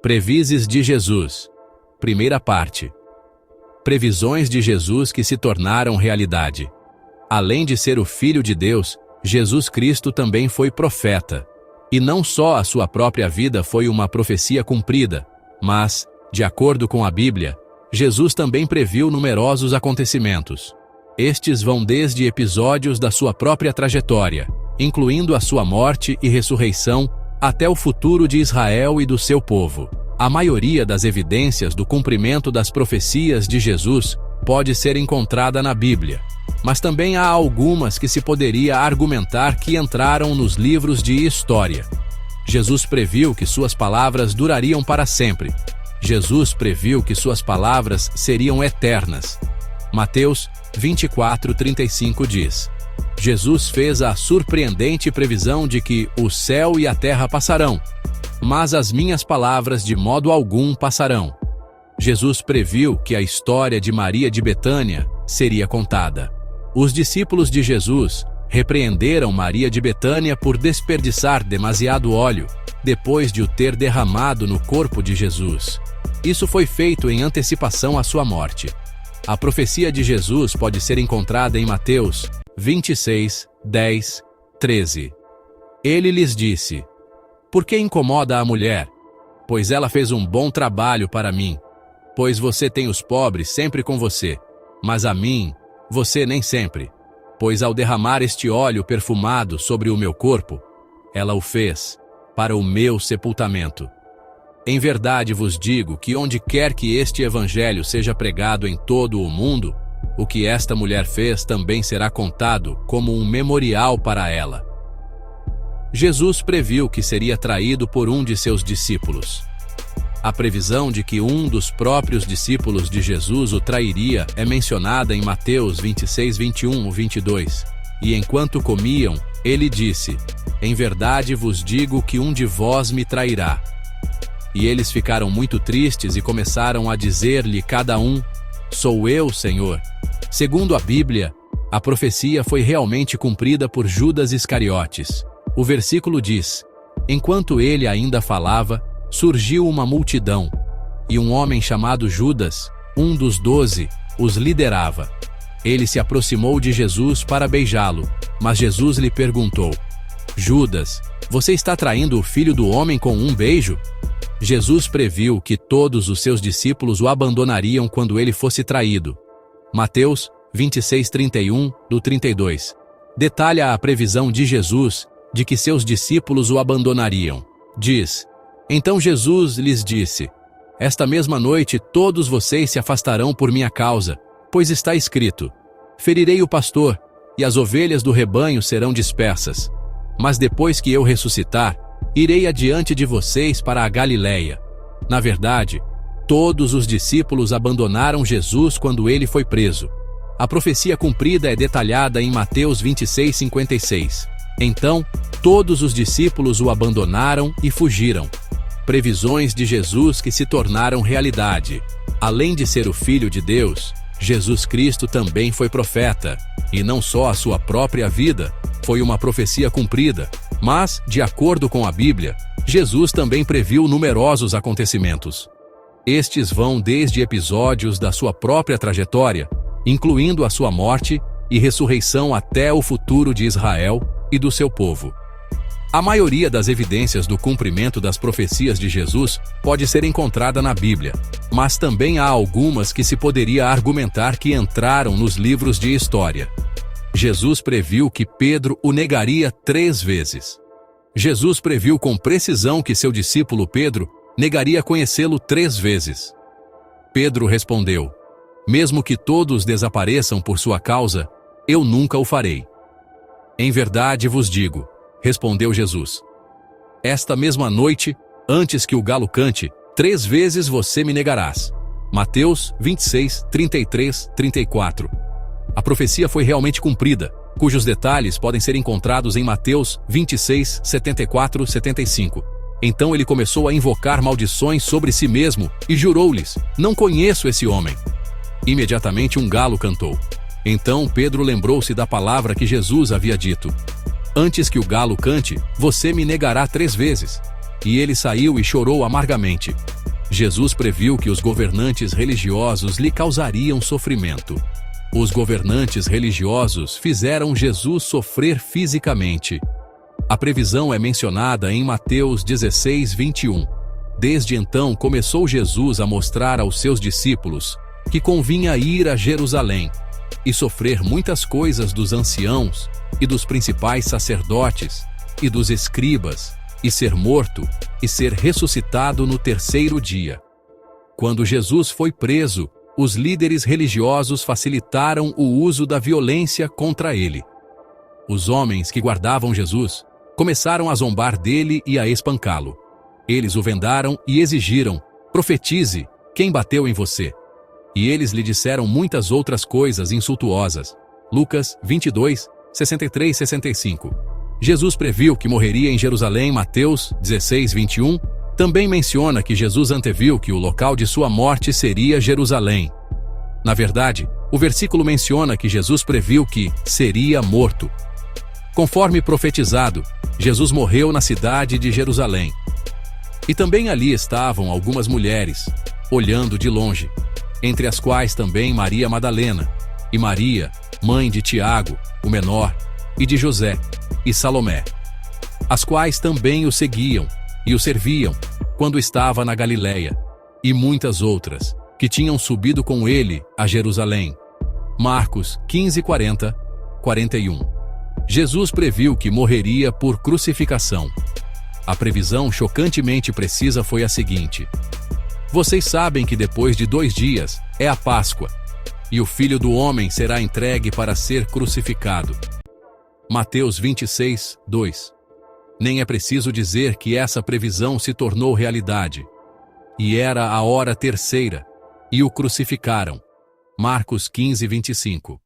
Previses de Jesus. Primeira parte. Previsões de Jesus que se tornaram realidade. Além de ser o Filho de Deus, Jesus Cristo também foi profeta. E não só a sua própria vida foi uma profecia cumprida, mas, de acordo com a Bíblia, Jesus também previu numerosos acontecimentos. Estes vão desde episódios da sua própria trajetória, incluindo a sua morte e ressurreição, até o futuro de Israel e do seu povo. A maioria das evidências do cumprimento das profecias de Jesus pode ser encontrada na Bíblia, mas também há algumas que se poderia argumentar que entraram nos livros de história. Jesus previu que suas palavras durariam para sempre. Jesus previu que suas palavras seriam eternas. Mateus 24:35 diz: Jesus fez a surpreendente previsão de que o céu e a terra passarão, mas as minhas palavras de modo algum passarão. Jesus previu que a história de Maria de Betânia seria contada. Os discípulos de Jesus repreenderam Maria de Betânia por desperdiçar demasiado óleo, depois de o ter derramado no corpo de Jesus. Isso foi feito em antecipação à sua morte. A profecia de Jesus pode ser encontrada em Mateus 26:10-13. Ele lhes disse: Por que incomoda a mulher? Pois ela fez um bom trabalho para mim. Pois você tem os pobres sempre com você, mas a mim, você nem sempre. Pois ao derramar este óleo perfumado sobre o meu corpo, ela o fez para o meu sepultamento. Em verdade vos digo que onde quer que este evangelho seja pregado em todo o mundo, o que esta mulher fez também será contado como um memorial para ela. Jesus previu que seria traído por um de seus discípulos. A previsão de que um dos próprios discípulos de Jesus o trairia é mencionada em Mateus 26:21-22. E enquanto comiam, ele disse: Em verdade vos digo que um de vós me trairá. E eles ficaram muito tristes e começaram a dizer-lhe cada um: Sou eu, Senhor. Segundo a Bíblia, a profecia foi realmente cumprida por Judas Iscariotes. O versículo diz: Enquanto ele ainda falava, surgiu uma multidão, e um homem chamado Judas, um dos 12, os liderava. Ele se aproximou de Jesus para beijá-lo, mas Jesus lhe perguntou: Judas, você está traindo o Filho do Homem com um beijo? Jesus previu que todos os seus discípulos o abandonariam quando ele fosse traído. Mateus 26:31-32 detalha a previsão de Jesus de que seus discípulos o abandonariam. Diz: Então Jesus lhes disse: Esta mesma noite todos vocês se afastarão por minha causa, pois está escrito: Ferirei o pastor, e as ovelhas do rebanho serão dispersas. Mas depois que eu ressuscitar, irei adiante de vocês para a Galileia. Na verdade, todos os discípulos abandonaram Jesus quando ele foi preso. A profecia cumprida é detalhada em Mateus 26:56. Então, todos os discípulos o abandonaram e fugiram. Previsões de Jesus que se tornaram realidade. Além de ser o Filho de Deus, Jesus Cristo também foi profeta. E não só a sua própria vida foi uma profecia cumprida, mas, de acordo com a Bíblia, Jesus também previu numerosos acontecimentos. Estes vão desde episódios da sua própria trajetória, incluindo a sua morte e ressurreição, até o futuro de Israel e do seu povo. A maioria das evidências do cumprimento das profecias de Jesus pode ser encontrada na Bíblia, mas também há algumas que se poderia argumentar que entraram nos livros de história. Jesus previu que Pedro o negaria 3 vezes. Jesus previu com precisão que seu discípulo Pedro negaria conhecê-lo 3 vezes. Pedro respondeu: Mesmo que todos desapareçam por sua causa, eu nunca o farei. Em verdade vos digo, respondeu Jesus, esta mesma noite, antes que o galo cante, 3 vezes você me negarás. Mateus 26:33-34. A profecia foi realmente cumprida, cujos detalhes podem ser encontrados em Mateus 26:74-75. Então ele começou a invocar maldições sobre si mesmo e jurou-lhes: Não conheço esse homem. Imediatamente um galo cantou. Então Pedro lembrou-se da palavra que Jesus havia dito: Antes que o galo cante, você me negará 3 vezes. E ele saiu e chorou amargamente. Jesus previu que os governantes religiosos lhe causariam sofrimento. Os governantes religiosos fizeram Jesus sofrer fisicamente. A previsão é mencionada em Mateus 16, 21. Desde então começou Jesus a mostrar aos seus discípulos que convinha ir a Jerusalém e sofrer muitas coisas dos anciãos e dos principais sacerdotes e dos escribas, e ser morto e ser ressuscitado no terceiro dia. Quando Jesus foi preso, os líderes religiosos facilitaram o uso da violência contra ele. Os homens que guardavam Jesus começaram a zombar dele e a espancá-lo. Eles o vendaram e exigiram: profetize, quem bateu em você? E eles lhe disseram muitas outras coisas insultuosas. Lucas 22, 63 e 65. Jesus previu que morreria em Jerusalém. Mateus 16, 21. Também menciona que Jesus anteviu que o local de sua morte seria Jerusalém. Na verdade, o versículo menciona que Jesus previu que seria morto. Conforme profetizado, Jesus morreu na cidade de Jerusalém. E também ali estavam algumas mulheres, olhando de longe, entre as quais também Maria Madalena, e Maria, mãe de Tiago, o menor, e de José, e Salomé, as quais também o seguiam e o serviam quando estava na Galileia, e muitas outras, que tinham subido com ele a Jerusalém. Marcos 15, 40, 41. Jesus previu que morreria por crucificação. A previsão chocantemente precisa foi a seguinte: vocês sabem que depois de 2 dias é a Páscoa, e o Filho do Homem será entregue para ser crucificado. Mateus 26, 2. Nem é preciso dizer que essa previsão se tornou realidade. E era a hora terceira, e o crucificaram. Marcos 15, 25.